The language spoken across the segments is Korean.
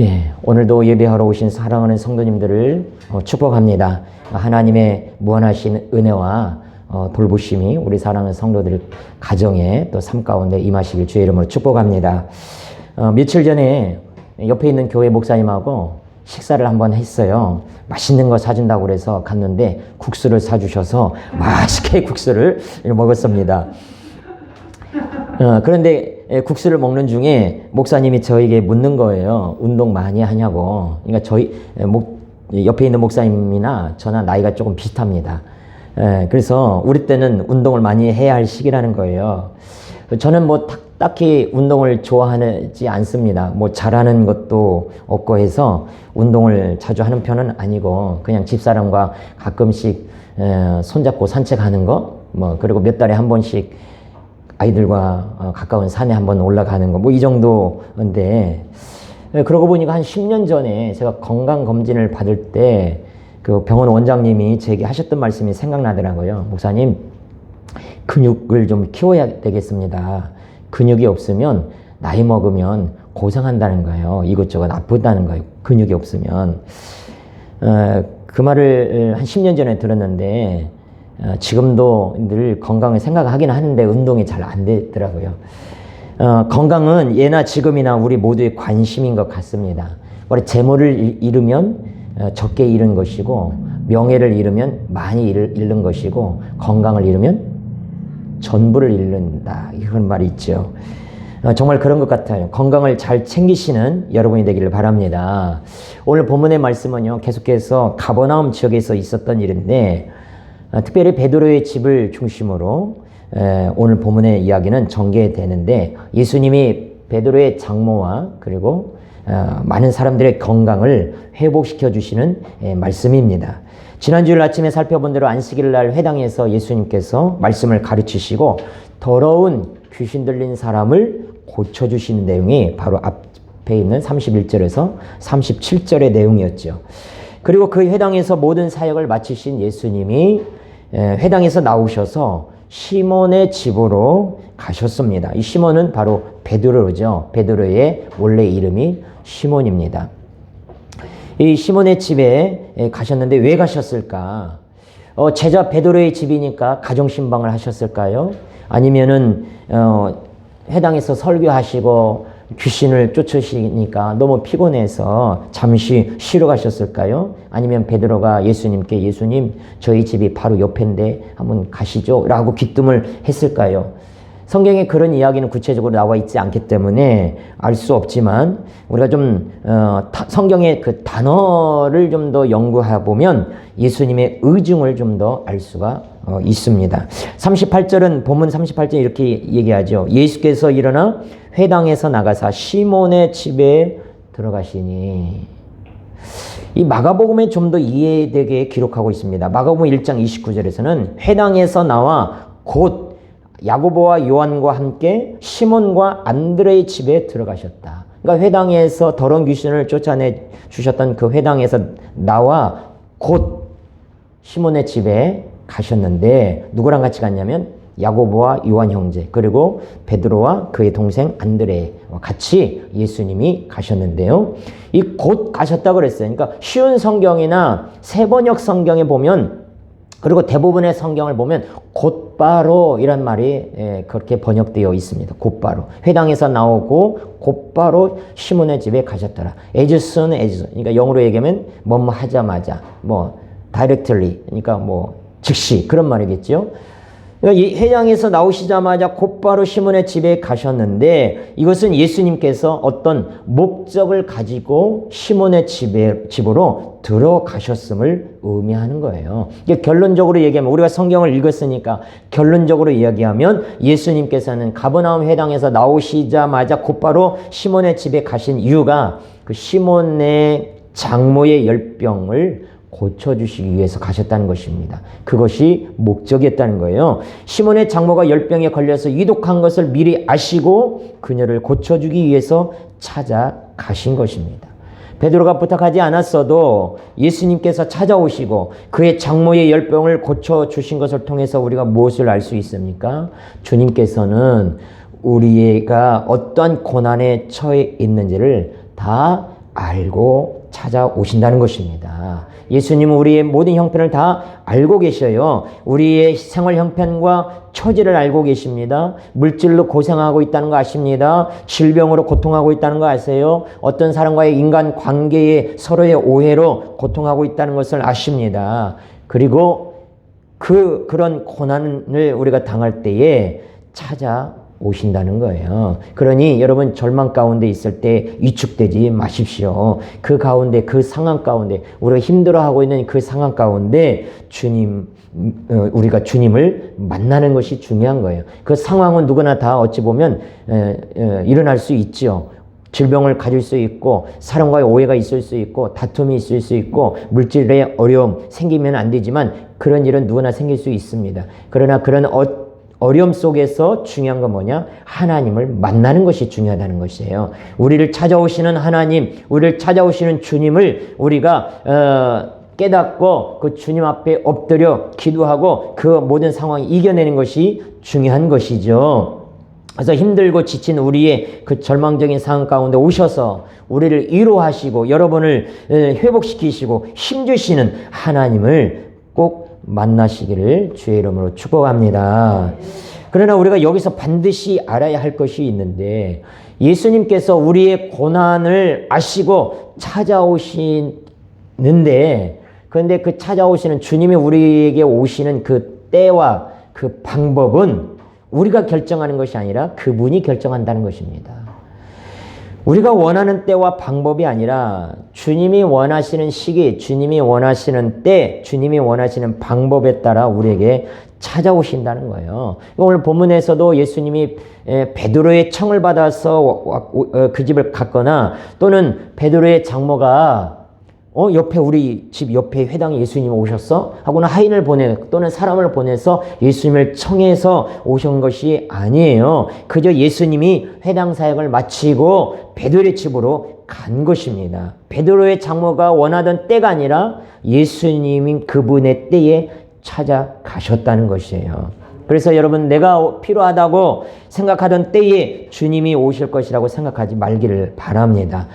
예, 오늘도 예배하러 오신 사랑하는 성도님들을 축복합니다. 하나님의 무한하신 은혜와 돌보심이 우리 사랑하는 성도들 가정에 또 삶 가운데 임하시길 주의 이름으로 축복합니다. 며칠 전에 옆에 있는 교회 목사님하고 식사를 한번 했어요. 맛있는 거 사준다고 그래서 갔는데 국수를 사주셔서 맛있게 국수를 먹었습니다. 그런데 국수를 먹는 중에 목사님이 저에게 묻는 거예요. 운동 많이 하냐고. 그러니까 저희 옆에 있는 목사님이나 저나 나이가 조금 비슷합니다. 그래서 우리 때는 운동을 많이 해야 할 시기라는 거예요. 저는 뭐 딱히 운동을 좋아하지 않습니다. 뭐 잘하는 것도 없고 해서 운동을 자주 하는 편은 아니고 그냥 집사람과 가끔씩 손잡고 산책하는 거, 그리고 몇 달에 한 번씩 아이들과 가까운 산에 한번 올라가는 거, 이 정도인데, 그러고 보니까 한 10년 전에 제가 건강검진을 받을 때 그 병원 원장님이 제게 하셨던 말씀이 생각나더라고요. 목사님, 근육을 좀 키워야 되겠습니다. 근육이 없으면 나이 먹으면 고생한다는 거예요. 이것저것 아프다는 거예요. 근육이 없으면. 그 말을 한 10년 전에 들었는데, 지금도 늘 건강을 생각하긴 하는데 운동이 잘 안 되더라고요. 건강은 예나 지금이나 우리 모두의 관심인 것 같습니다. 원래 재물을 잃으면 적게 잃은 것이고, 명예를 잃으면 많이 잃는 것이고, 건강을 잃으면 전부를 잃는다, 이런 말이 있죠. 정말 그런 것 같아요. 건강을 잘 챙기시는 여러분이 되기를 바랍니다. 오늘 본문의 말씀은요, 계속해서 가버나움 지역에서 있었던 일인데, 특별히 베드로의 집을 중심으로 오늘 본문의 이야기는 전개되는데, 예수님이 베드로의 장모와 그리고 많은 사람들의 건강을 회복시켜 주시는 말씀입니다. 지난주일 아침에 살펴본 대로 안식일 날 회당에서 예수님께서 말씀을 가르치시고 더러운 귀신 들린 사람을 고쳐주시는 내용이 바로 앞에 있는 31절에서 37절의 내용이었죠. 그리고 그 회당에서 모든 사역을 마치신 예수님이 회당에서 나오셔서 시몬의 집으로 가셨습니다. 이 시몬은 바로 베드로죠. 베드로의 원래 이름이 시몬입니다. 이 시몬의 집에 가셨는데 왜 가셨을까? 제자 베드로의 집이니까 가정신방을 하셨을까요? 아니면은 회당에서 설교하시고 귀신을 쫓으시니까 너무 피곤해서 잠시 쉬러 가셨을까요? 아니면 베드로가 예수님께 예수님, 저희 집이 바로 옆인데 한번 가시죠 라고 귀뜸을 했을까요? 성경에 그런 이야기는 구체적으로 나와 있지 않기 때문에 알 수 없지만 우리가 좀 성경의 그 단어를 좀 더 연구해 보면 예수님의 의중을 좀 더 알 수가 있습니다. 38절은 본문 38절 이렇게 얘기하죠. 예수께서 일어나 회당에서 나가사 시몬의 집에 들어가시니. 이 마가복음에 좀 더 이해되게 기록하고 있습니다. 마가복음 1장 29절에서는 회당에서 나와 곧 야고보와 요한과 함께 시몬과 안드레의 집에 들어가셨다. 그러니까 회당에서 더러운 귀신을 쫓아내 주셨던 그 회당에서 나와 곧 시몬의 집에 가셨는데 누구랑 같이 갔냐면 야고보와 요한 형제 그리고 베드로와 그의 동생 안드레와 같이 예수님이 가셨는데요. 이 곧 가셨다고 그랬어요. 그러니까 쉬운 성경이나 세번역 성경에 보면 그리고 대부분의 성경을 보면 곧바로 이란 말이 그렇게 번역되어 있습니다. 곧바로. 회당에서 나오고 곧바로 시몬의 집에 가셨더라. as soon as. 그러니까 영어로 얘기하면 뭐뭐 하자마자. directly. 그러니까 즉시. 그런 말이겠죠. 그러니까 이 회당에서 나오시자마자 곧바로 시몬의 집에 가셨는데 이것은 예수님께서 어떤 목적을 가지고 시몬의 집으로 들어가셨음을 의미하는 거예요. 이게 결론적으로 얘기하면 우리가 성경을 읽었으니까 결론적으로 이야기하면 예수님께서는 가버나움 회당에서 나오시자마자 곧바로 시몬의 집에 가신 이유가 그 시몬의 장모의 열병을 고쳐주시기 위해서 가셨다는 것입니다. 그것이 목적이었다는 거예요. 시몬의 장모가 열병에 걸려서 위독한 것을 미리 아시고 그녀를 고쳐주기 위해서 찾아가신 것입니다. 베드로가 부탁하지 않았어도 예수님께서 찾아오시고 그의 장모의 열병을 고쳐주신 것을 통해서 우리가 무엇을 알 수 있습니까? 주님께서는 우리가 어떠한 고난에 처해 있는지를 다 알고 찾아오신다는 것입니다. 예수님은 우리의 모든 형편을 다 알고 계셔요. 우리의 생활 형편과 처지를 알고 계십니다. 물질로 고생하고 있다는 거 아십니다. 질병으로 고통하고 있다는 거 아세요? 어떤 사람과의 인간 관계에 서로의 오해로 고통하고 있다는 것을 아십니다. 그리고 그런 고난을 우리가 당할 때에 찾아오신다는 거예요. 그러니 여러분 절망 가운데 있을 때 위축되지 마십시오. 그 가운데, 그 상황 가운데, 우리가 힘들어하고 있는 그 상황 가운데 우리가 주님을 만나는 것이 중요한 거예요. 그 상황은 누구나 다 어찌 보면 일어날 수 있죠. 질병을 가질 수 있고, 사람과의 오해가 있을 수 있고, 다툼이 있을 수 있고, 물질의 어려움 생기면 안 되지만 그런 일은 누구나 생길 수 있습니다. 그러나 그런 어려움 속에서 중요한 건 뭐냐? 하나님을 만나는 것이 중요하다는 것이에요. 우리를 찾아오시는 하나님, 우리를 찾아오시는 주님을 우리가 깨닫고 그 주님 앞에 엎드려 기도하고 그 모든 상황을 이겨내는 것이 중요한 것이죠. 그래서 힘들고 지친 우리의 그 절망적인 상황 가운데 오셔서 우리를 위로하시고 여러분을 회복시키시고 힘주시는 하나님을 꼭 만나시기를 주의 이름으로 축복합니다. 그러나 우리가 여기서 반드시 알아야 할 것이 있는데, 예수님께서 우리의 고난을 아시고 찾아오시는데, 그런데 그 찾아오시는 주님이 우리에게 오시는 그 때와 그 방법은 우리가 결정하는 것이 아니라 그분이 결정한다는 것입니다. 우리가 원하는 때와 방법이 아니라 주님이 원하시는 시기, 주님이 원하시는 때, 주님이 원하시는 방법에 따라 우리에게 찾아오신다는 거예요. 오늘 본문에서도 예수님이 베드로의 청을 받아서 그 집을 갔거나, 또는 베드로의 장모가 옆에 우리 집 옆에 회당에 예수님이 오셨어? 하고는 하인을 또는 사람을 보내서 예수님을 청해서 오신 것이 아니에요. 그저 예수님이 회당 사역을 마치고 베드로의 집으로 간 것입니다. 베드로의 장모가 원하던 때가 아니라 예수님이 그분의 때에 찾아가셨다는 것이에요. 그래서 여러분, 내가 필요하다고 생각하던 때에 주님이 오실 것이라고 생각하지 말기를 바랍니다.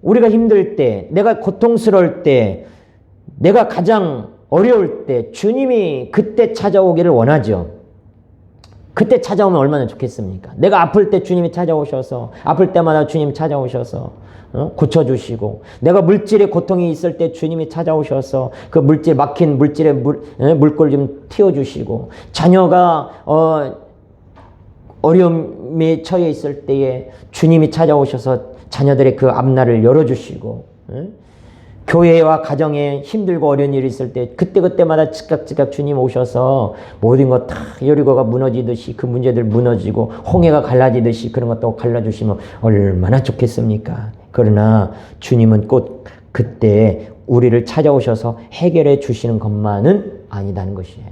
우리가 힘들 때, 내가 고통스러울 때, 내가 가장 어려울 때 주님이 그때 찾아오기를 원하죠. 그때 찾아오면 얼마나 좋겠습니까? 내가 아플 때 주님이 찾아오셔서, 아플 때마다 주님이 찾아오셔서 고쳐주시고, 내가 물질의 고통이 있을 때 주님이 찾아오셔서 그 막힌 물질의 물골 좀 틔워주시고, 자녀가 어려움에 처해 있을 때에 주님이 찾아오셔서 자녀들의 그 앞날을 열어주시고, 교회와 가정에 힘들고 어려운 일이 있을 때 그때마다 즉각 주님 오셔서 모든 것 다 여리고가 무너지듯이 그 문제들 무너지고 홍해가 갈라지듯이 그런 것도 갈라주시면 얼마나 좋겠습니까? 그러나 주님은 꼭 그때 우리를 찾아오셔서 해결해 주시는 것만은 아니다는 것이에요.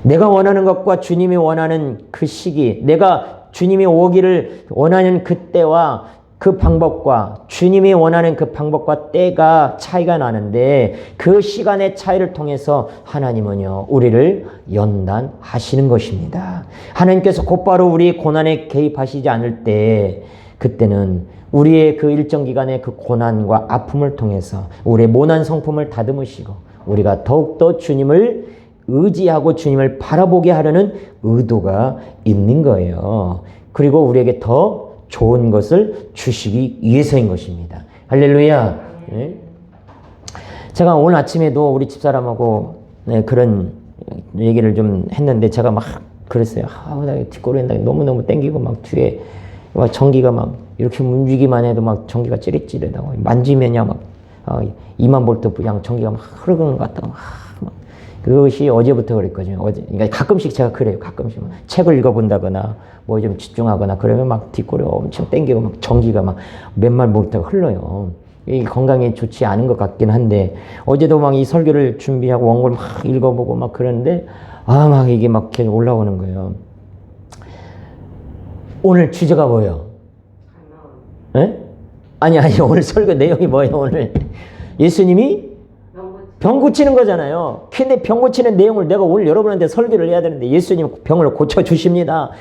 내가 원하는 것과 주님이 원하는 그 시기, 내가 주님이 오기를 원하는 그때와 그 방법과 주님이 원하는 그 방법과 때가 차이가 나는데, 그 시간의 차이를 통해서 하나님은요, 우리를 연단하시는 것입니다. 하나님께서 곧바로 우리의 고난에 개입하시지 않을 때, 그때는 우리의 그 일정 기간의 그 고난과 아픔을 통해서 우리의 모난 성품을 다듬으시고, 우리가 더욱더 주님을 의지하고 주님을 바라보게 하려는 의도가 있는 거예요. 그리고 우리에게 더 좋은 것을 주시기 위해서인 것입니다. 할렐루야. 네. 제가 오늘 아침에도 우리 집사람하고 그런 얘기를 좀 했는데, 제가 막 그랬어요. 나 뒷골에 너무너무 땡기고, 막 뒤에 막 전기가 막 이렇게 움직이기만 해도 막 전기가 찌릿찌릿하고, 만지면야 막 2만 볼트 양 전기가 막 흐르는 것 같다고 막. 그것이 어제부터 그랬거든요. 그러니까 가끔씩 제가 그래요. 가끔씩 책을 읽어본다거나 뭐 좀 집중하거나 그러면 막 뒷골이 엄청 땡기고 막 전기가 막 몇만 볼트가 흘러요. 이 건강에 좋지 않은 것 같긴 한데, 어제도 막 이 설교를 준비하고 원고를 막 읽어보고 막 그러는데, 막 이게 막 계속 올라오는 거예요. 오늘 주제가 뭐예요? 에? 아니 오늘 설교 내용이 뭐예요? 오늘 예수님이 병 고치는 거잖아요. 근데 병 고치는 내용을 내가 오늘 여러분한테 설교를 해야 되는데, 예수님 병을 고쳐주십니다.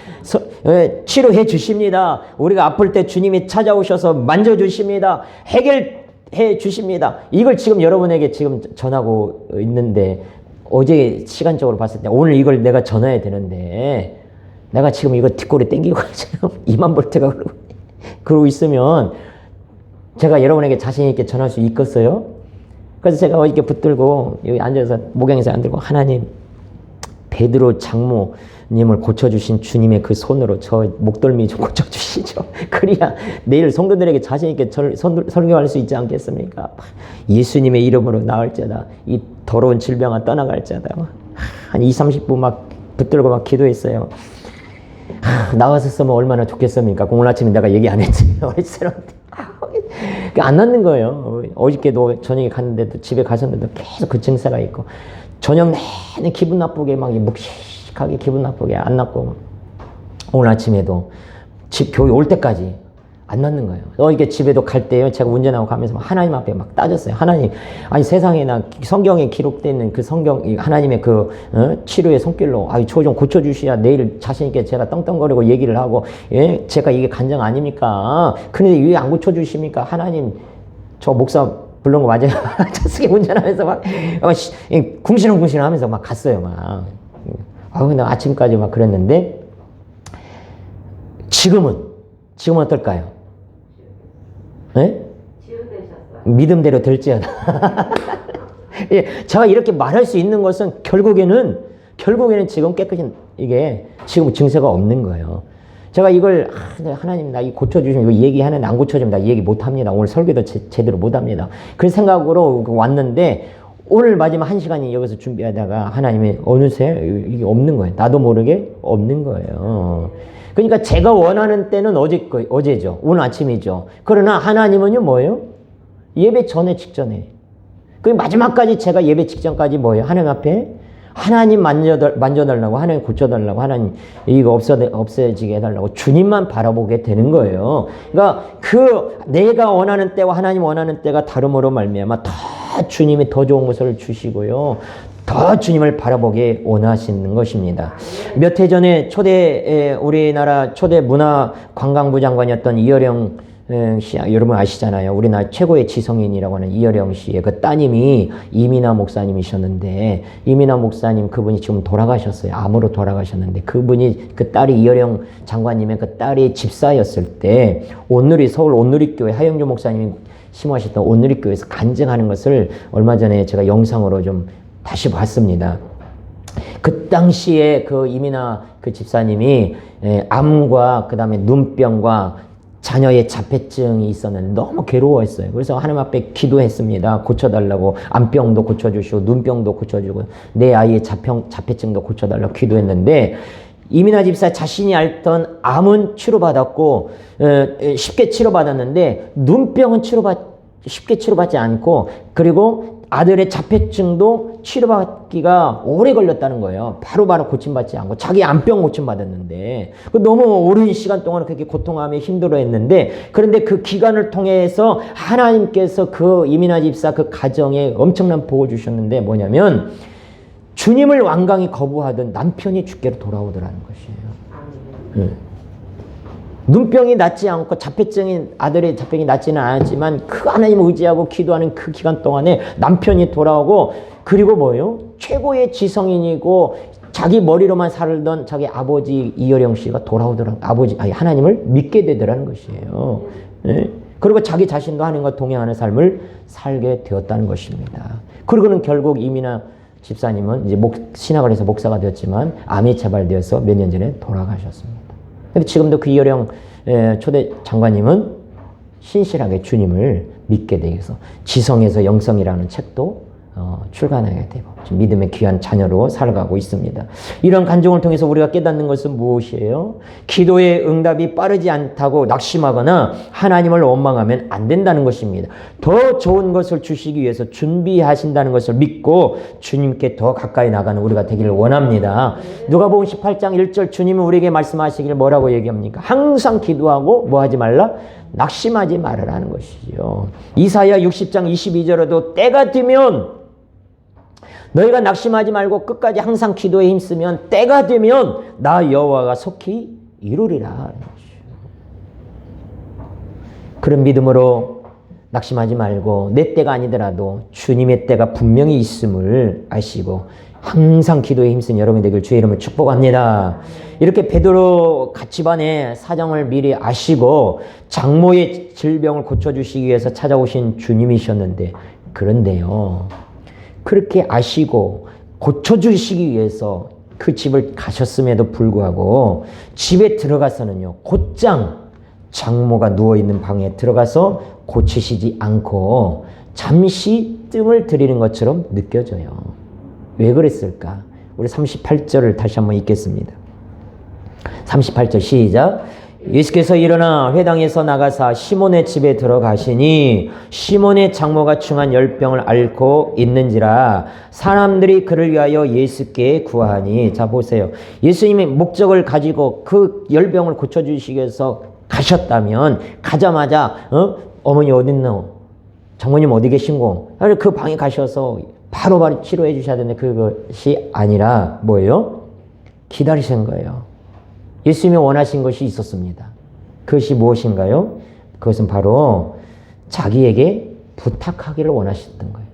치료해 주십니다. 우리가 아플 때 주님이 찾아오셔서 만져주십니다. 해결해 주십니다. 이걸 지금 여러분에게 지금 전하고 있는데 어제 시간적으로 봤을 때 오늘 이걸 내가 전해야 되는데 내가 지금 이거 뒷골에 땡기고 지금 2만 볼트가 그러고 있으면 제가 여러분에게 자신 있게 전할 수 있겠어요? 그래서 제가 이렇게 붙들고 여기 앉아서 목양에서 앉들고 하나님 베드로 장모님을 고쳐주신 주님의 그 손으로 저 목덜미 좀 고쳐주시죠. 그래야 내일 성도들에게 자신 있게 설교할 수 있지 않겠습니까? 예수님의 이름으로 나을자다. 이 더러운 질병아 떠나갈자다. 한 20-30분 막 붙들고 막 기도했어요. 나왔었으면 얼마나 좋겠습니까? 오늘 아침에 내가 얘기 안 했지. 우리 사람한테. 안 낫는 거예요. 어저께도 저녁에 갔는데도 집에 가셨는데도 계속 그 증세가 있고 저녁 내내 기분 나쁘게 막 묵직하게 기분 나쁘게 안 낫고 오늘 아침에도 집 교회 올 때까지 안 낫는 거예요. 어저께 집에도 갈 때요 제가 운전하고 가면서 하나님 앞에 막 따졌어요. 하나님 아니 세상에나 성경에 기록되어 있는 그 성경 하나님의 그 치료의 손길로 저 좀 고쳐주셔야 내일 자신 있게 제가 떵떵거리고 얘기를 하고 제가 이게 간증 아닙니까? 근데 왜 안 고쳐주십니까? 하나님 저 목사 불른 거 맞아요? 차쓰게 운전하면서 막 궁시렁궁시렁 하면서 막 갔어요. 막 근데 아침까지 막 그랬는데 지금은 어떨까요? 네? 믿음대로 될지어다. 제가 이렇게 말할 수 있는 것은 결국에는 지금 깨끗이 이게 지금 증세가 없는 거예요. 제가 이걸 하나님 나 이 고쳐주시면 이거 얘기하는데 안 고쳐주면 나 얘기 못합니다. 오늘 설교도 제대로 못합니다. 그런 생각으로 왔는데 오늘 마지막 1시간이 여기서 준비하다가 하나님이 어느새 이게 없는 거예요. 나도 모르게 없는 거예요. 그러니까 제가 원하는 때는 어제죠. 오늘 아침이죠. 그러나 하나님은요 뭐예요? 예배 전에 직전에. 그 마지막까지 제가 예배 직전까지 뭐예요? 하나님 앞에 하나님 만져달라고, 하나님 고쳐달라고, 하나님 이거 없어지게 해달라고 주님만 바라보게 되는 거예요. 그러니까 내가 원하는 때와 하나님 원하는 때가 다름으로 말미암아 더 주님이 더 좋은 것을 주시고요. 더 주님을 바라보게 원하시는 것입니다. 몇 해 전에 우리나라 초대 문화관광부 장관이었던 이어령 씨, 여러분 아시잖아요. 우리나라 최고의 지성인이라고 하는 이어령 씨의 그 따님이 이민아 목사님이셨는데 이민아 목사님 그분이 지금 돌아가셨어요. 암으로 돌아가셨는데 그분이 그 딸이 이어령 장관님의 그 딸이 집사였을 때 서울 온누리교회 하영주 목사님이 심호하셨던 온누리교회에서 간증하는 것을 얼마 전에 제가 영상으로 좀 다시 봤습니다. 그 당시에 그 이민아 그 집사님이 암과 그 다음에 눈병과 자녀의 자폐증이 있었는데 너무 괴로워했어요. 그래서 하나님 앞에 기도했습니다. 고쳐달라고 암병도 고쳐주시고 눈병도 고쳐주고 내 아이의 자폐증도 고쳐달라고 기도했는데 이민아 집사 자신이 앓던 암은 치료받았고 쉽게 치료받았는데 눈병은 쉽게 치료받지 않고 그리고 아들의 자폐증도 치료받기가 오래 걸렸다는 거예요. 바로바로 고침받지 않고 자기 암병 고침받았는데 너무 오랜 시간 동안 그렇게 고통하며 힘들어했는데 그런데 그 기간을 통해서 하나님께서 그 이민아 집사 그 가정에 엄청난 복을 주셨는데 뭐냐면 주님을 완강히 거부하던 남편이 주께로 돌아오더라는 것이에요. 눈병이 낫지 않고 아들의 자폐증이 낫지는 않았지만 그 하나님을 의지하고 기도하는 그 기간 동안에 남편이 돌아오고 그리고 뭐예요? 최고의 지성인이고 자기 머리로만 살던 자기 아버지 이어령 씨가 하나님을 믿게 되더라는 것이에요. 그리고 자기 자신도 하나님과 동행하는 삶을 살게 되었다는 것입니다. 그리고는 결국 이민아 집사님은 이제 신학을 해서 목사가 되었지만 암이 재발되어서 몇 년 전에 돌아가셨습니다. 근데 지금도 그 이어령 초대 장관님은 신실하게 주님을 믿게 되어서 지성에서 영성이라는 책도 출간하게 되고 지금 믿음의 귀한 자녀로 살아가고 있습니다. 이런 간증을 통해서 우리가 깨닫는 것은 무엇이에요? 기도의 응답이 빠르지 않다고 낙심하거나 하나님을 원망하면 안 된다는 것입니다. 더 좋은 것을 주시기 위해서 준비하신다는 것을 믿고 주님께 더 가까이 나가는 우리가 되기를 원합니다. 누가복음 18장 1절 주님은 우리에게 말씀하시기를 뭐라고 얘기합니까? 항상 기도하고 뭐 하지 말라? 낙심하지 말으라는 것이죠. 이사야 60장 22절에도 때가 되면 너희가 낙심하지 말고 끝까지 항상 기도에 힘쓰면 때가 되면 나 여호와가 속히 이루리라. 그런 믿음으로 낙심하지 말고 내 때가 아니더라도 주님의 때가 분명히 있음을 아시고 항상 기도에 힘쓴 여러분이 되길 주의 이름을 축복합니다. 이렇게 베드로 갓집안의 사정을 미리 아시고 장모의 질병을 고쳐주시기 위해서 찾아오신 주님이셨는데, 그런데요, 그렇게 아시고 고쳐주시기 위해서 그 집을 가셨음에도 불구하고 집에 들어가서는요, 곧장 장모가 누워있는 방에 들어가서 고치시지 않고 잠시 뜸을 들이는 것처럼 느껴져요. 왜 그랬을까? 우리 38절을 다시 한번 읽겠습니다. 38절 시작. 예수께서 일어나 회당에서 나가사 시몬의 집에 들어가시니 시몬의 장모가 중한 열병을 앓고 있는지라 사람들이 그를 위하여 예수께 구하니. 자 보세요. 예수님의 목적을 가지고 그 열병을 고쳐주시기 위해서 가셨다면 가자마자 어머니 어딨노? 장모님 어디 계신고? 그 방에 가셔서 바로바로 치료해 주셔야 되는데 그것이 아니라 뭐예요? 기다리신 거예요. 예수님이 원하신 것이 있었습니다. 그것이 무엇인가요? 그것은 바로 자기에게 부탁하기를 원하셨던 거예요.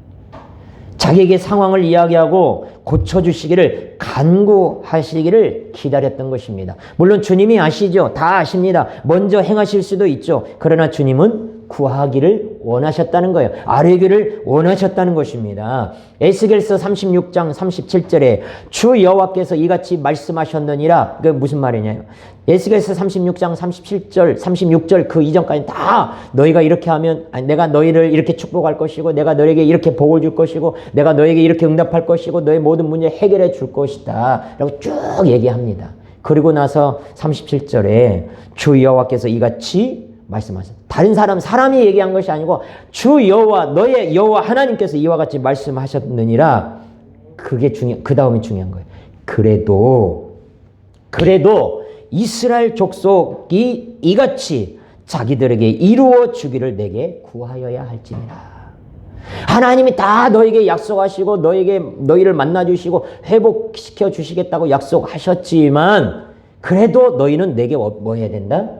자기에게 상황을 이야기하고 고쳐주시기를 간구하시기를 기다렸던 것입니다. 물론 주님이 아시죠. 다 아십니다. 먼저 행하실 수도 있죠. 그러나 주님은 구하기를 원하셨다는 거예요. 아뢰기를 원하셨다는 것입니다. 에스겔서 36장 37절에 주 여호와께서 이같이 말씀하셨느니라. 그게 무슨 말이냐요? 에스겔서 36장 36절 그 이전까지 다 너희가 이렇게 하면 내가 너희를 이렇게 축복할 것이고 내가 너에게 이렇게 복을 줄 것이고 내가 너에게 이렇게 응답할 것이고 너의 모든 문제 해결해 줄 것이다 라고 쭉 얘기합니다. 그리고 나서 37절에 주 여호와께서 이같이 말씀하셨다. 다른 사람이 얘기한 것이 아니고 주 여호와 너의 여호와 하나님께서 이와 같이 말씀하셨느니라. 그게 그 다음이 중요한 거예요. 그래도 이스라엘 족속이 이같이 자기들에게 이루어 주기를 내게 구하여야 할지니라. 하나님이 다 너에게 약속하시고 너희를 만나주시고 회복시켜 주시겠다고 약속하셨지만 그래도 너희는 내게 뭐 해야 된다?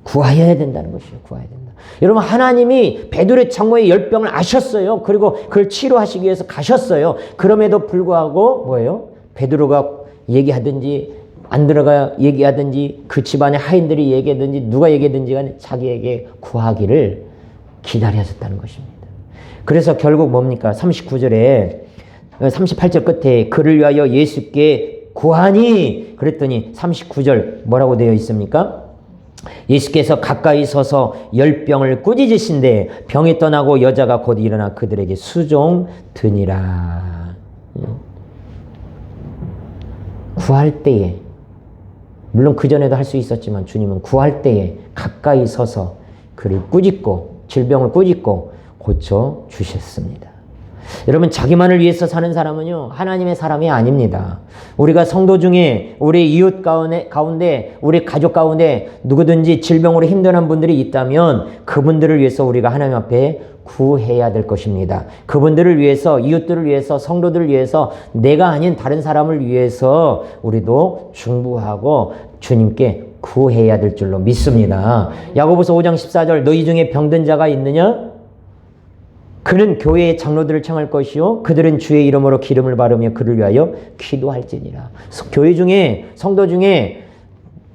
구하여야 된다는 것이에요. 구해야 된다. 여러분, 하나님이 베드로의 장모의 열병을 아셨어요. 그리고 그걸 치료하시기 위해서 가셨어요. 그럼에도 불구하고 뭐예요? 베드로가 얘기하든지 안 들어가 얘기하든지 그 집안의 하인들이 얘기하든지 누가 얘기하든지 간에 자기에게 구하기를 기다렸었다는 것입니다. 그래서 결국 뭡니까? 39절에 38절 끝에 그를 위하여 예수께 구하니 그랬더니 39절 뭐라고 되어 있습니까? 예수께서 가까이 서서 열병을 꾸짖으신데 병이 떠나고 여자가 곧 일어나 그들에게 수종드니라. 구할 때에, 물론 그전에도 할 수 있었지만 주님은 구할 때에 가까이 서서 그를 꾸짖고 질병을 꾸짖고 고쳐주셨습니다. 여러분, 자기만을 위해서 사는 사람은요 하나님의 사람이 아닙니다. 우리가 성도 중에 우리 이웃 가운데 우리 가족 가운데 누구든지 질병으로 힘든 분들이 있다면 그분들을 위해서 우리가 하나님 앞에 구해야 될 것입니다. 그분들을 위해서, 이웃들을 위해서, 성도들을 위해서, 내가 아닌 다른 사람을 위해서 우리도 중보하고 주님께 구해야 될 줄로 믿습니다. 야고보서 5장 14절 너희 중에 병든 자가 있느냐? 그는 교회의 장로들을 청할 것이요 그들은 주의 이름으로 기름을 바르며 그를 위하여 기도할지니라. 교회 중에, 성도 중에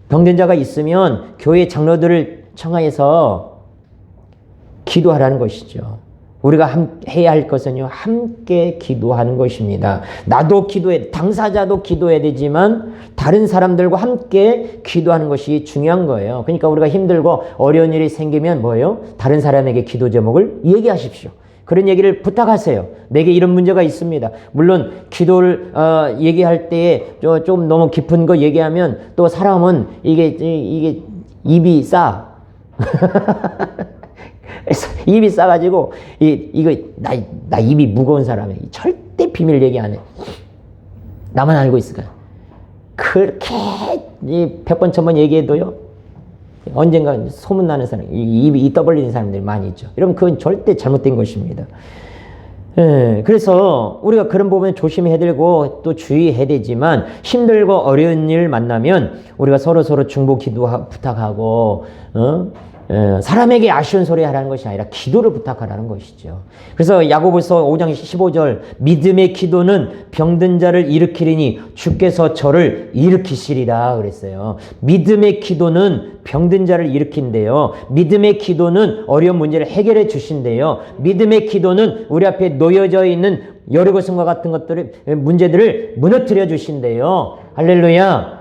병든 자가 있으면 교회 장로들을 청하여서 기도하라는 것이죠. 우리가 해야 할 것은요 함께 기도하는 것입니다. 나도 기도해, 당사자도 기도해야 되지만 다른 사람들과 함께 기도하는 것이 중요한 거예요. 그러니까 우리가 힘들고 어려운 일이 생기면 뭐예요? 다른 사람에게 기도 제목을 얘기하십시오. 그런 얘기를 부탁하세요. 내게 이런 문제가 있습니다. 물론 기도를 얘기할 때에 좀 너무 깊은 거 얘기하면 또 사람은 이게 입이 싸. 입이 싸가지고 나 입이 무거운 사람이야. 절대 비밀 얘기 안 해. 나만 알고 있을까? 그렇게 100번 1000번 얘기해도요 언젠가 소문나는 사람, 입이 떠벌리는 사람들이 많이 있죠. 여러분, 그건 절대 잘못된 것입니다. 예, 그래서 우리가 그런 부분에 조심해야 되고 또 주의해야 되지만 힘들고 어려운 일 만나면 우리가 서로 중보 기도 부탁하고 사람에게 아쉬운 소리 하라는 것이 아니라 기도를 부탁하라는 것이죠. 그래서 야고보서 5장 15절 믿음의 기도는 병든 자를 일으키리니 주께서 저를 일으키시리라 그랬어요. 믿음의 기도는 병든 자를 일으킨대요. 믿음의 기도는 어려운 문제를 해결해 주신대요. 믿음의 기도는 우리 앞에 놓여져 있는 여러 것과 같은 것들을 문제들을 무너뜨려 주신대요. 할렐루야.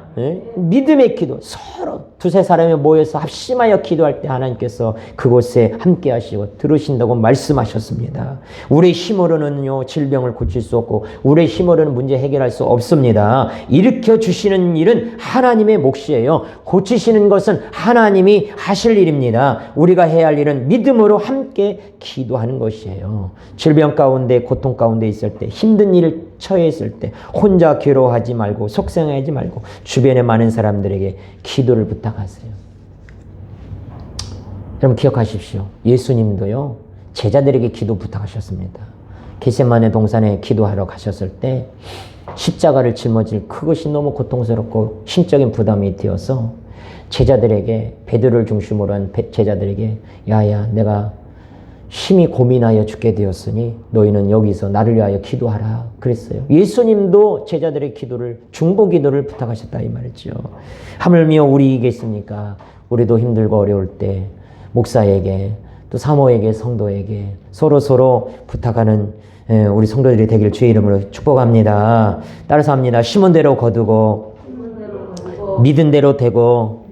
믿음의 기도, 서로 두세 사람이 모여서 합심하여 기도할 때 하나님께서 그곳에 함께 하시고 들으신다고 말씀하셨습니다. 우리의 힘으로는요 질병을 고칠 수 없고 우리의 힘으로는 문제 해결할 수 없습니다. 일으켜 주시는 일은 하나님의 몫이에요. 고치시는 것은 하나님이 하실 일입니다. 우리가 해야 할 일은 믿음으로 함께 기도하는 것이에요. 질병 가운데 고통 가운데 있을 때 힘든 일을 처해있을 때 혼자 괴로워하지 말고 속상하지 말고 주변에 많은 사람들에게 기도를 부탁하세요. 여러분 기억하십시오. 예수님도요 제자들에게 기도 부탁하셨습니다. 겟세마네 동산에 기도하러 가셨을 때 십자가를 짊어질 그것이 너무 고통스럽고 심적인 부담이 되어서 제자들에게 베드로를 중심으로 한 제자들에게 야야 내가 심히 고민하여 죽게 되었으니 너희는 여기서 나를 위하여 기도하라 그랬어요. 예수님도 제자들의 기도를 중보 기도를 부탁하셨다 이 말이죠. 하물며 우리이겠습니까? 우리도 힘들고 어려울 때 목사에게 또 사모에게 성도에게 서로 부탁하는 우리 성도들이 되길 주의 이름으로 축복합니다. 따라서 합니다. 심은 대로 거두고 믿은 대로 되고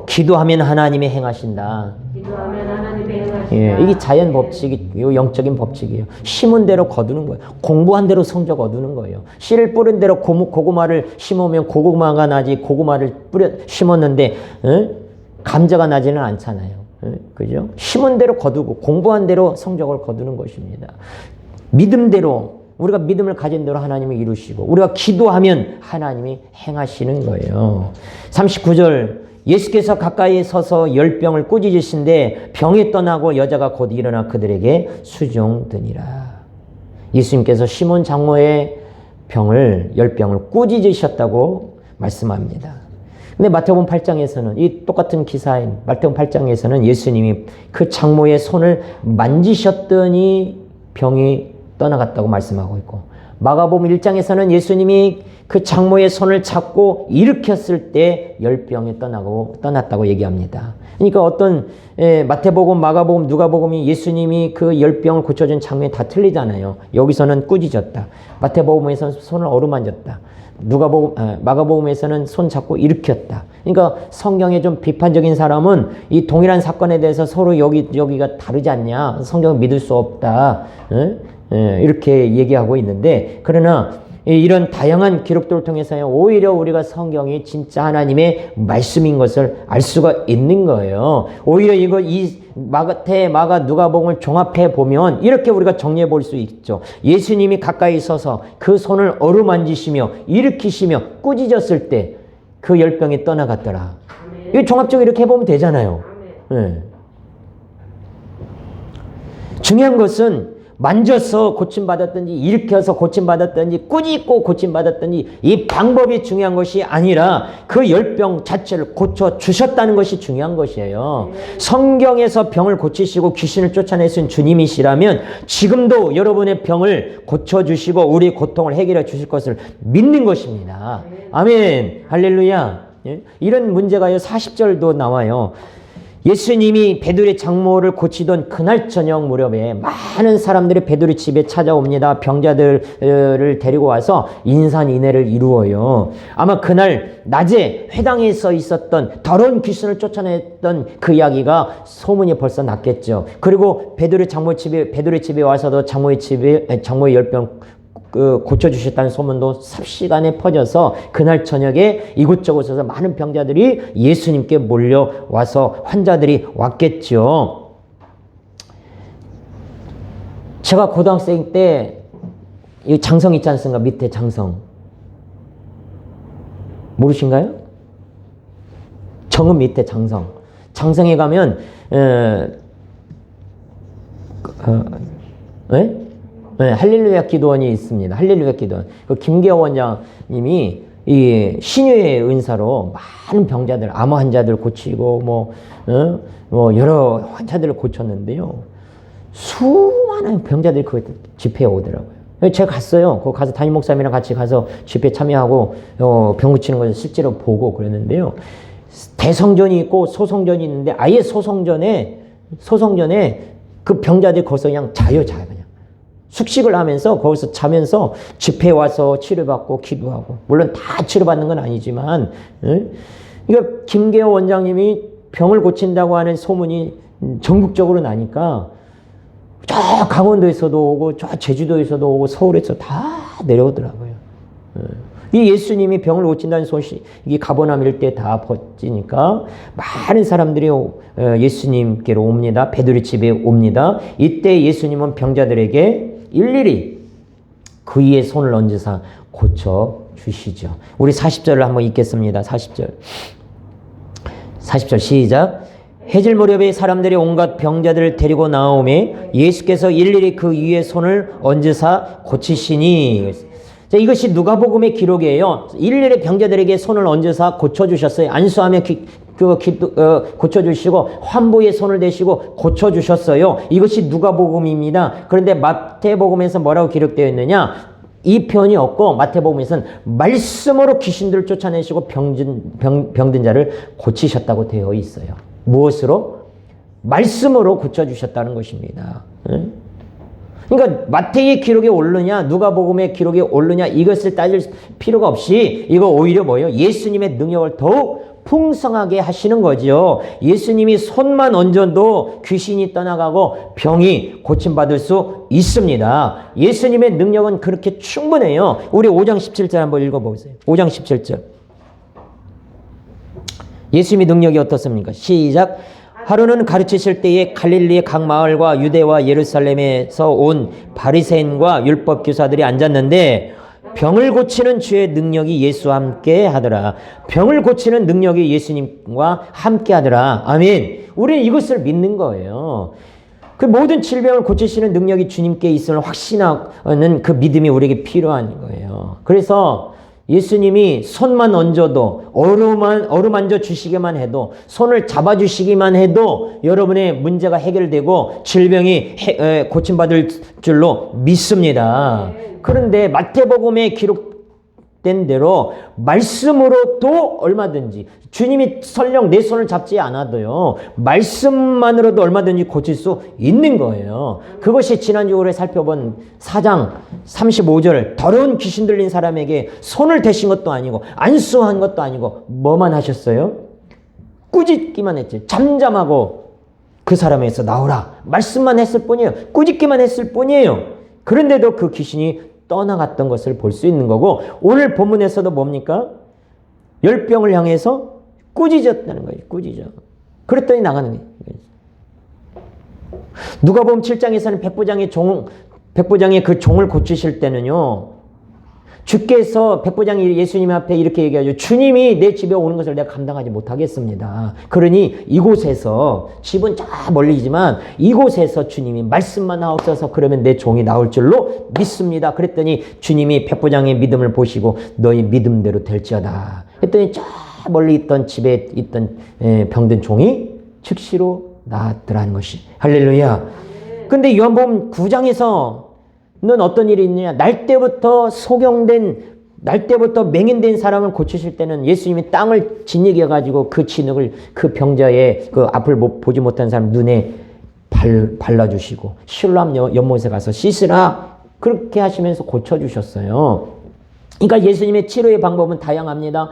기도하면 하나님이 행하신다. 예, 이게 자연 법칙이요, 영적인 법칙이에요. 심은 대로 거두는 거예요. 공부한 대로 성적 얻는 거예요. 씨를 뿌린 대로 고구마를 심으면 고구마가 나지 고구마를 심었는데 감자가 나지는 않잖아요. 그죠? 심은 대로 거두고 공부한 대로 성적을 거두는 것입니다. 믿음대로 우리가 믿음을 가진 대로 하나님이 이루시고 우리가 기도하면 하나님이 행하시는 거예요. 39절 예수께서 가까이 서서 열병을 꾸짖으신데 병이 떠나고 여자가 곧 일어나 그들에게 수종드니라. 예수님께서 시몬 장모의 열병을 꾸짖으셨다고 말씀합니다. 근데 마태복음 8장에서는 이 똑같은 기사인 마태복음 8장에서는 예수님이 그 장모의 손을 만지셨더니 병이 떠나갔다고 말씀하고 있고 마가복음 1장에서는 예수님이 그 장모의 손을 잡고 일으켰을 때 열병이 떠났다고 얘기합니다. 그러니까 어떤 마태복음, 마가복음, 누가복음이 예수님이 그 열병을 고쳐준 장면이 다 틀리잖아요. 여기서는 꾸짖었다. 마태복음에서는 손을 어루만졌다. 마가복음에서는 손 잡고 일으켰다. 그러니까 성경에 좀 비판적인 사람은 이 동일한 사건에 대해서 서로 여기가 다르지 않냐. 성경을 믿을 수 없다. 이렇게 얘기하고 있는데 그러나 이런 다양한 기록들을 통해서 오히려 우리가 성경이 진짜 하나님의 말씀인 것을 알 수가 있는 거예요. 오히려 이 마태, 마가, 누가복음을 종합해 보면 이렇게 우리가 정리해 볼 수 있죠. 예수님이 가까이 서서 그 손을 어루만지시며 일으키시며 꾸짖었을 때 그 열병이 떠나갔더라. 이 종합적으로 이렇게 해보면 되잖아요. 네. 중요한 것은 만져서 고침받았든지 일으켜서 고침받았든지 꾸짖고 고침받았든지 이 방법이 중요한 것이 아니라 그 열병 자체를 고쳐주셨다는 것이 중요한 것이에요. 성경에서 병을 고치시고 귀신을 쫓아내신 주님이시라면 지금도 여러분의 병을 고쳐주시고 우리의 고통을 해결해 주실 것을 믿는 것입니다. 아멘. 할렐루야. 이런 문제가요 40절도 나와요. 예수님이 베드로의 장모를 고치던 그날 저녁 무렵에 많은 사람들이 베드로 집에 찾아옵니다. 병자들을 데리고 와서 인산인해를 이루어요. 아마 그날 낮에 회당에서 있었던 더러운 귀신을 쫓아냈던 그 이야기가 소문이 벌써 났겠죠. 그리고 베드로의 집에 와서도 장모의 열병 고쳐주셨다는 소문도 삽시간에 퍼져서 그날 저녁에 이곳저곳에서 많은 병자들이 예수님께 몰려와서 환자들이 왔겠죠. 제가 고등학생 때 이 장성 있지 않습니까? 밑에 장성 모르신가요? 정읍 밑에 장성. 장성에 가면 네, 할렐루야 기도원이 있습니다. 할렐루야 기도원. 그 김계호 원장님이 이 신유의 은사로 많은 병자들, 암 환자들 고치고 뭐 여러 환자들을 고쳤는데요. 수많은 병자들이 그 집회에 오더라고요. 제가 갔어요. 거기 가서 담임 목사님이랑 같이 가서 집회 참여하고 병 고치는 것을 실제로 보고 그랬는데요. 대성전이 있고 소성전이 있는데 아예 소성전에 그 병자들이 거기서 그냥 자요. 그냥 숙식을 하면서 거기서 자면서 집회에 와서 치료받고 기도하고, 물론 다 치료받는 건 아니지만, 그러니까 김계호 원장님이 병을 고친다고 하는 소문이 전국적으로 나니까 저 강원도에서도 오고 저 제주도에서도 오고 서울에서 다 내려오더라고요. 이 예수님이 병을 고친다는 소식이 가버나움 일대에 다 퍼지니까 많은 사람들이 예수님께로 옵니다. 베드로 집에 옵니다. 이때 예수님은 병자들에게 일일이 그의 손을 얹으사 고쳐주시죠. 우리 40절을 한번 읽겠습니다. 40절 시작. 해질 무렵에 사람들이 온갖 병자들을 데리고 나오매 예수께서 일일이 그 위에 손을 얹으사 고치시니. 자, 이것이 누가복음의 기록이에요. 일일이 병자들에게 손을 얹으사 고쳐주셨어요. 안수하며 고쳐주시고 환부에 손을 대시고 고쳐주셨어요. 이것이 누가복음입니다. 그런데 마태복음에서 뭐라고 기록되어 있느냐? 이 표현이 없고 마태복음에서는 말씀으로 귀신들을 쫓아내시고 병든 자를 고치셨다고 되어 있어요. 무엇으로? 말씀으로 고쳐주셨다는 것입니다. 그러니까 마태의 기록에 오르냐 누가복음의 기록에 오르냐 이것을 따질 필요가 없이 이거 오히려 뭐예요? 예수님의 능력을 더욱 풍성하게 하시는 거죠. 예수님이 손만 얹어도 귀신이 떠나가고 병이 고침받을 수 있습니다. 예수님의 능력은 그렇게 충분해요. 우리 5장 17절 한번 읽어보세요. 5장 17절. 예수님의 능력이 어떻습니까? 시작. 하루는 가르치실 때에 갈릴리의 각 마을과 유대와 예루살렘에서 온 바리새인과 율법 교사들이 앉았는데 병을 고치는 주의 능력이 예수와 함께 하더라. 병을 고치는 능력이 예수님과 함께 하더라. 아멘. 우리는 이것을 믿는 거예요. 그 모든 질병을 고치시는 능력이 주님께 있음을 확신하는 그 믿음이 우리에게 필요한 거예요. 그래서 예수님이 손만 얹어도 어루만져 주시기만 해도 손을 잡아주시기만 해도 여러분의 문제가 해결되고 질병이 고침받을 줄로 믿습니다. 그런데 마태복음에 기록된 대로 말씀으로 또 얼마든지 주님이 설령 내 손을 잡지 않아도요 말씀만으로도 얼마든지 고칠 수 있는 거예요. 그것이 지난주 우리 살펴본 4장 35절 더러운 귀신 들린 사람에게 손을 대신 것도 아니고 안수한 것도 아니고 뭐만 하셨어요? 꾸짖기만 했지. 잠잠하고 그 사람에게서 나오라 말씀만 했을 뿐이에요. 꾸짖기만 했을 뿐이에요. 그런데도 그 귀신이 떠나갔던 것을 볼 수 있는 거고, 오늘 본문에서도 뭡니까? 열병을 향해서 꾸짖었다는 거예요. 꾸짖어. 그랬더니 나가는 거예요. 누가복음 7장에서는 백부장의 그 종을 고치실 때는요, 주께서 백부장이 예수님 앞에 이렇게 얘기하죠. 주님이 내 집에 오는 것을 내가 감당하지 못하겠습니다. 그러니 이곳에서, 집은 저 멀리지만 이곳에서 주님이 말씀만 하옵소서. 그러면 내 종이 나올 줄로 믿습니다. 그랬더니 주님이 백부장의 믿음을 보시고 너희 믿음대로 될지어다. 했더니 저 멀리 있던 집에 있던 병든 종이 즉시로 나았더라는 것이. 할렐루야. 근데 요한복음 9장에서 는 어떤 일이 있느냐? 날 때부터 맹인된 사람을 고치실 때는 예수님이 땅을 짓이겨가지고 그 진흙을 그 병자의 그 앞을 보지 못한 사람 눈에 발라주시고 실로암 연못에 가서 씻으라 그렇게 하시면서 고쳐주셨어요. 그러니까 예수님의 치료의 방법은 다양합니다.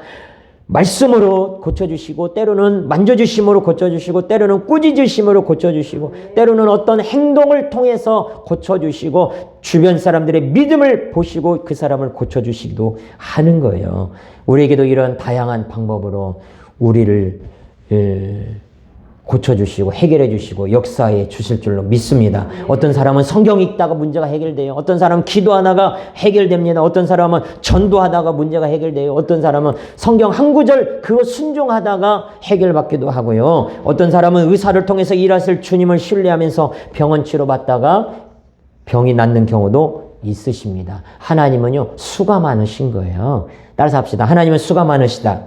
말씀으로 고쳐주시고 때로는 만져주심으로 고쳐주시고 때로는 꾸짖으심으로 고쳐주시고 때로는 어떤 행동을 통해서 고쳐주시고 주변 사람들의 믿음을 보시고 그 사람을 고쳐주시기도 하는 거예요. 우리에게도 이런 다양한 방법으로 우리를 고쳐주시고 해결해 주시고 역사해 주실 줄로 믿습니다. 어떤 사람은 성경 읽다가 문제가 해결돼요. 어떤 사람은 기도하다가 해결됩니다. 어떤 사람은 전도하다가 문제가 해결돼요. 어떤 사람은 성경 한 구절 그거 순종하다가 해결받기도 하고요. 어떤 사람은 의사를 통해서 일하실 주님을 신뢰하면서 병원 치료받다가 병이 낫는 경우도 있으십니다. 하나님은요, 수가 많으신 거예요. 따라서 합시다. 하나님은 수가 많으시다.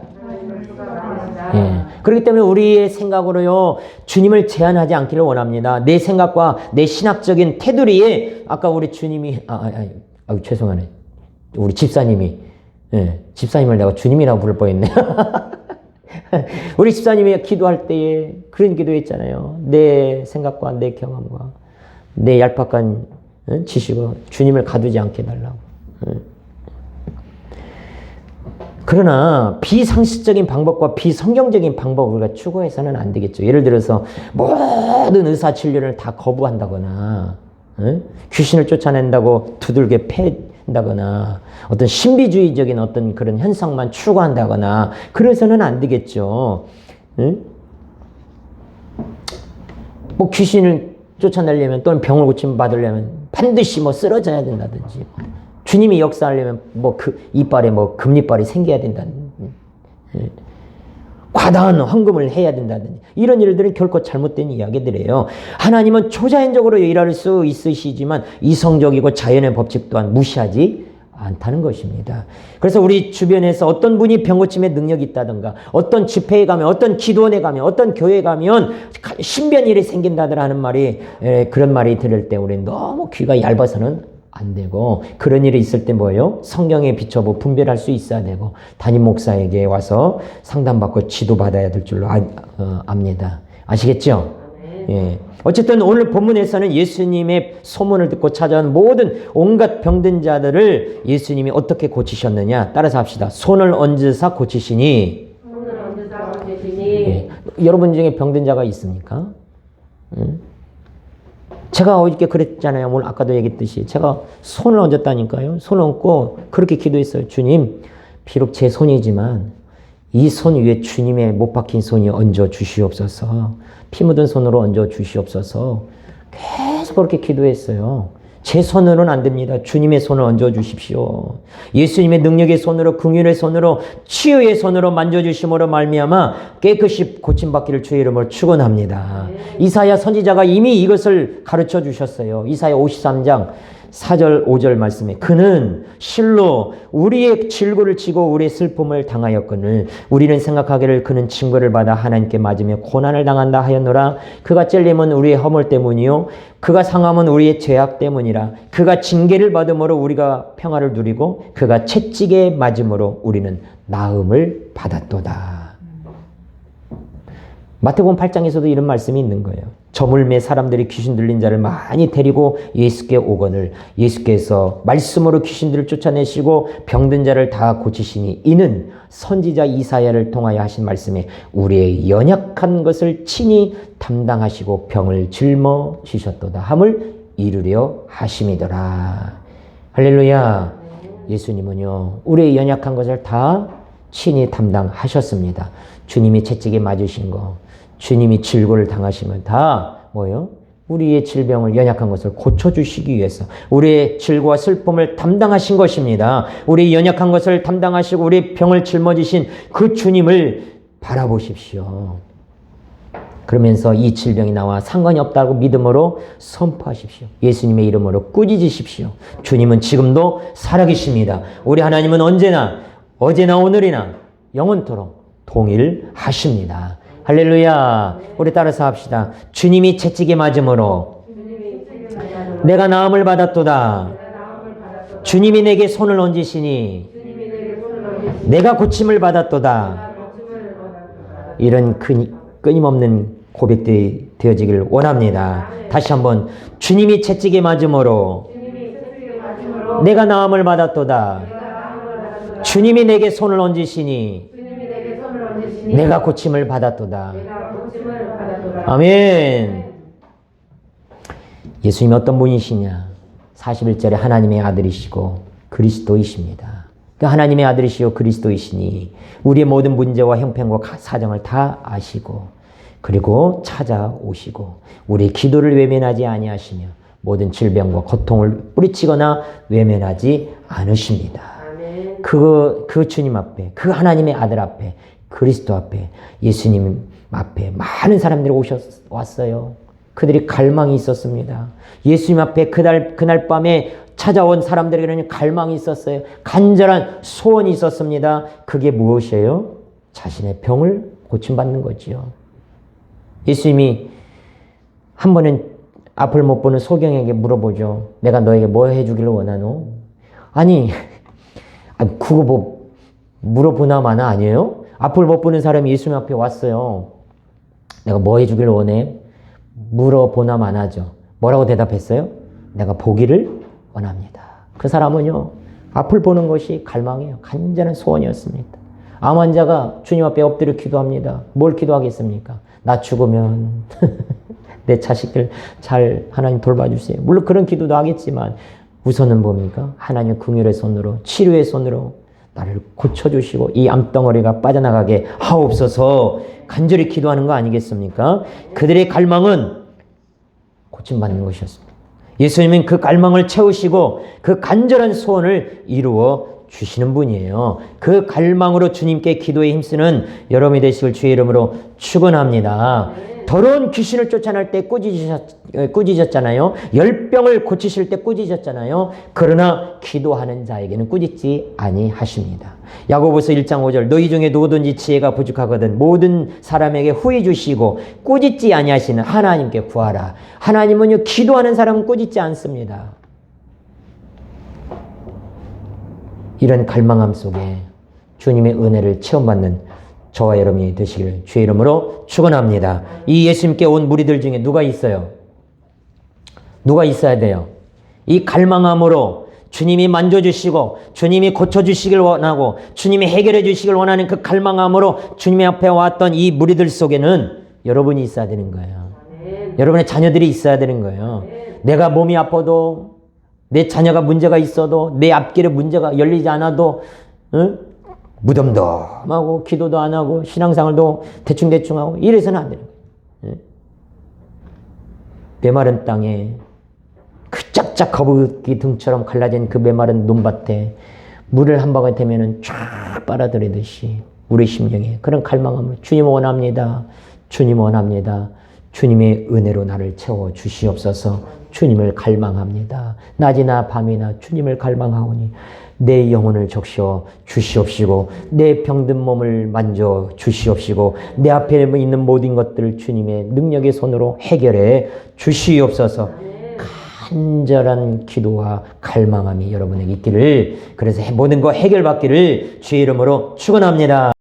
예. 그렇기 때문에 우리의 생각으로요, 주님을 제한하지 않기를 원합니다. 내 생각과 내 신학적인 테두리에, 아까 우리 주님이, 죄송하네. 우리 집사님이, 예, 집사님을 내가 주님이라고 부를 뻔했네. 우리 집사님이 기도할 때에 그런 기도했잖아요. 내 생각과 내 경험과 내 얄팍한 지식으로 주님을 가두지 않게 해달라고. 그러나 비상식적인 방법과 비성경적인 방법을 우리가 추구해서는 안 되겠죠. 예를 들어서 모든 의사 진료를 다 거부한다거나, 귀신을 쫓아낸다고 두들겨 팬다거나, 어떤 신비주의적인 어떤 그런 현상만 추구한다거나, 그래서는 안 되겠죠. 뭐 귀신을 쫓아내려면 또는 병을 고침 받으려면 반드시 뭐 쓰러져야 된다든지, 주님이 역사하려면 뭐 그 이빨에 뭐 금리빨이 생겨야 된다든지, 과다한 헌금을 해야 된다든지, 이런 일들은 결코 잘못된 이야기들이에요. 하나님은 초자연적으로 일할 수 있으시지만 이성적이고 자연의 법칙 또한 무시하지 않다는 것입니다. 그래서 우리 주변에서 어떤 분이 병고침에 능력이 있다든가, 어떤 집회에 가면, 어떤 기도원에 가면, 어떤 교회에 가면 신비한 일이 생긴다더라 하는 말이, 그런 말이 들을 때 우리는 너무 귀가 얇아서는 안 되고, 그런 일이 있을 때 뭐예요? 성경에 비춰보 분별할 수 있어야 되고, 담임 목사에게 와서 상담받고 지도받아야 될 줄로 압니다. 아시겠죠? 예. 어쨌든 오늘 본문에서는 예수님의 소문을 듣고 찾아온 모든 온갖 병든 자들을 예수님이 어떻게 고치셨느냐? 따라서 합시다. 손을 얹으사 고치시니. 예. 여러분 중에 병든 자가 있습니까? 제가 어저께 그랬잖아요. 오늘 아까도 얘기했듯이 제가 손을 얹었다니까요. 손을 얹고 그렇게 기도했어요. 주님, 비록 제 손이지만 이 손 위에 주님의 못 박힌 손이 얹어 주시옵소서. 피 묻은 손으로 얹어 주시옵소서. 계속 그렇게 기도했어요. 제 손으로는 안 됩니다. 주님의 손을 얹어 주십시오. 예수님의 능력의 손으로, 긍휼의 손으로, 치유의 손으로 만져주심으로 말미암아 깨끗이 고침받기를 주의 이름으로 축원합니다. 이사야 선지자가 이미 이것을 가르쳐 주셨어요. 이사야 53장 4절 5절 말씀에 그는 실로 우리의 질고를 지고 우리의 슬픔을 당하였거늘 우리는 생각하기를 그는 징벌을 받아 하나님께 맞으며 고난을 당한다 하였노라. 그가 찔림은 우리의 허물 때문이요 그가 상함은 우리의 죄악 때문이라. 그가 징계를 받음으로 우리가 평화를 누리고 그가 채찍에 맞음으로 우리는 나음을 받았도다. 마태복음 8장에서도 이런 말씀이 있는 거예요. 저물매 사람들이 귀신 들린 자를 많이 데리고 예수께 오거늘 예수께서 말씀으로 귀신들을 쫓아내시고 병든 자를 다 고치시니 이는 선지자 이사야를 통하여 하신 말씀에 우리의 연약한 것을 친히 담당하시고 병을 짊어지셨도다 함을 이루려 하심이더라. 할렐루야. 예수님은요 우리의 연약한 것을 다 친히 담당하셨습니다. 주님이 채찍에 맞으신 거, 주님이 질고를 당하시면 다 뭐예요? 우리의 질병을 연약한 것을 고쳐주시기 위해서 우리의 질고와 슬픔을 담당하신 것입니다. 우리의 연약한 것을 담당하시고 우리의 병을 짊어지신 그 주님을 바라보십시오. 그러면서 이 질병이 나와 상관이 없다고 믿음으로 선포하십시오. 예수님의 이름으로 꾸짖으십시오. 주님은 지금도 살아계십니다. 우리 하나님은 언제나 어제나 오늘이나 영원토록 동일하십니다. 할렐루야. 우리 따라서 합시다. 주님이 채찍에 맞음으로 내가 나음을 받았도다. 주님이 내게 손을 얹으시니 내가 고침을 받았도다. 이런 끊임없는 고백들이 되어지기를 원합니다. 다시 한번 주님이 채찍에 맞음으로 내가 나음을 받았도다. 주님이 내게 손을 얹으시니 내가 고침을 받았도다. 아멘. 예수님이 어떤 분이시냐? 41절에 하나님의 아들이시고 그리스도이십니다. 그 하나님의 아들이시고 그리스도이시니 우리의 모든 문제와 형편과 사정을 다 아시고 그리고 찾아오시고 우리의 기도를 외면하지 아니하시며 모든 질병과 고통을 뿌리치거나 외면하지 않으십니다. 그 주님 앞에, 그 하나님의 아들 앞에, 그리스도 앞에, 예수님 앞에 많은 사람들이 왔어요. 그들이 갈망이 있었습니다. 예수님 앞에 그날 밤에 찾아온 사람들에게는 갈망이 있었어요. 간절한 소원이 있었습니다. 그게 무엇이에요? 자신의 병을 고침받는 거지요. 예수님이 한 번은 앞을 못 보는 소경에게 물어보죠. 내가 너에게 뭐 해주기를 원하노? 아니 그거 뭐 물어보나 마나 아니에요? 앞을 못 보는 사람이 예수님 앞에 왔어요. 내가 뭐 해주기를 원해? 물어보나 마나죠. 뭐라고 대답했어요? 내가 보기를 원합니다. 그 사람은요, 앞을 보는 것이 갈망이에요. 간절한 소원이었습니다. 암 환자가 주님 앞에 엎드려 기도합니다. 뭘 기도하겠습니까? 나 죽으면 내 자식들 잘 하나님 돌봐주세요. 물론 그런 기도도 하겠지만 우선은 뭡니까? 하나님 긍휼의 손으로, 치료의 손으로 나를 고쳐주시고 이 암덩어리가 빠져나가게 하옵소서 간절히 기도하는 거 아니겠습니까? 그들의 갈망은 고침받는 것이었습니다. 예수님은 그 갈망을 채우시고 그 간절한 소원을 이루어 주시는 분이에요. 그 갈망으로 주님께 기도에 힘쓰는 여러분이 되시길 주의 이름으로 축원합니다. 더러운 귀신을 쫓아낼 때 꾸짖으셨잖아요. 열병을 고치실 때 꾸짖으셨잖아요. 그러나 기도하는 자에게는 꾸짖지 아니하십니다. 야고보서 1장 5절 너희 중에 누구든지 지혜가 부족하거든 모든 사람에게 후히 주시고 꾸짖지 아니하시는 하나님께 구하라. 하나님은요 기도하는 사람은 꾸짖지 않습니다. 이런 갈망함 속에 주님의 은혜를 체험받는 저와 여러분이 되시길 주의 이름으로 축원합니다. 이 예수님께 온 무리들 중에 누가 있어요? 누가 있어야 돼요? 이 갈망함으로 주님이 만져주시고 주님이 고쳐주시길 원하고 주님이 해결해 주시길 원하는 그 갈망함으로 주님의 앞에 왔던 이 무리들 속에는 여러분이 있어야 되는 거예요. 여러분의 자녀들이 있어야 되는 거예요. 내가 몸이 아파도 내 자녀가 문제가 있어도 내 앞길에 문제가 열리지 않아도 무덤덤하고 기도도 안 하고 신앙생활도 대충대충 하고 이래서는 안 되는 거예요. 메마른 땅에 그 짝짝 거북이 등처럼 갈라진 그 메마른 논밭에 물을 한 방울 대면은 쫙 빨아들이듯이 우리 심령에 그런 갈망함을 주님 원합니다. 주님 원합니다. 주님의 은혜로 나를 채워 주시옵소서. 주님을 갈망합니다. 낮이나 밤이나 주님을 갈망하오니 내 영혼을 적셔 주시옵시고 내 병든 몸을 만져 주시옵시고 내 앞에 있는 모든 것들을 주님의 능력의 손으로 해결해 주시옵소서. 간절한 기도와 갈망함이 여러분에게 있기를, 그래서 모든 거 해결받기를 주의 이름으로 축원합니다.